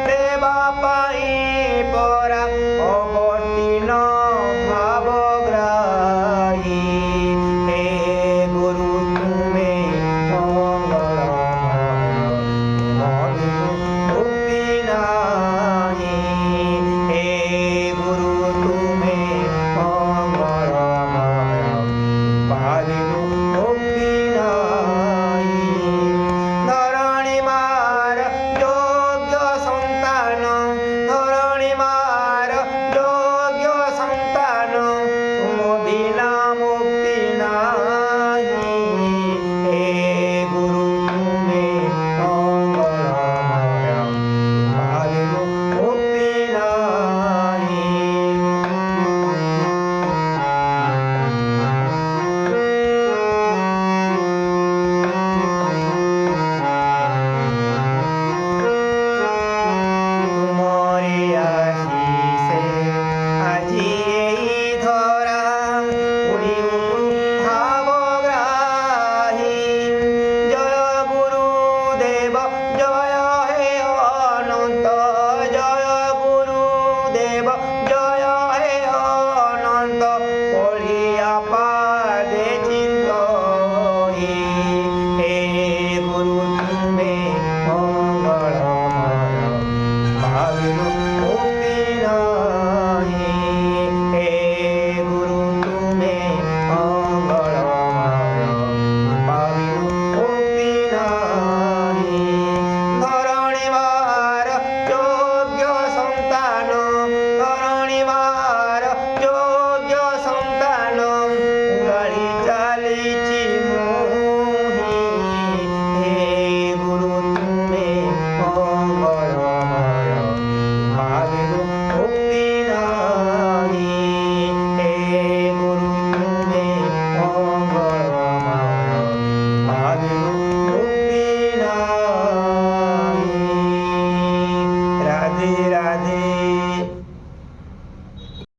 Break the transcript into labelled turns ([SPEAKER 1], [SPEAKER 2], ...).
[SPEAKER 1] देवा पाई परा अवर्तीर्ण भावग्राही हे गुरु तुमे मंगलमय मुक्ति नाही हे गुरु तुमे मंगलमय पाविनु मुक्ति नाही धरणी मार योग्य संतान धरणी मार योग्य संतान तुम बिना मुक्ति नाही हे गुरु तुमे मंगलमय पाविनु मुक्ति नाही तुमरे आशीषे আজি এই ধরা পুরি ভাবগ্রাহী জয় গুরুদেব জয় হে অনন্ত জয় গুরুদেব জয় হে অনন্ত পড়িয়া পাদে চিন্তহি হে গুরু তুমে মঙ্গলময় ভাবিনু মুক্তি নাহি হে গুরু তুমে মঙ্গলময় ভাবিনু মুক্তি নাহি ধরণী মার যোগ্য সন্তান ধরণী মার যোগ্য সন্তান উড়ালি চালিছি মোহি হে গুরু তুমে মঙ্গলময় ভাবিনু মুক্তি নাহি হে গুরু তুমে মঙ্গলময় ভাবিনু মুক্তি নাহি রাধে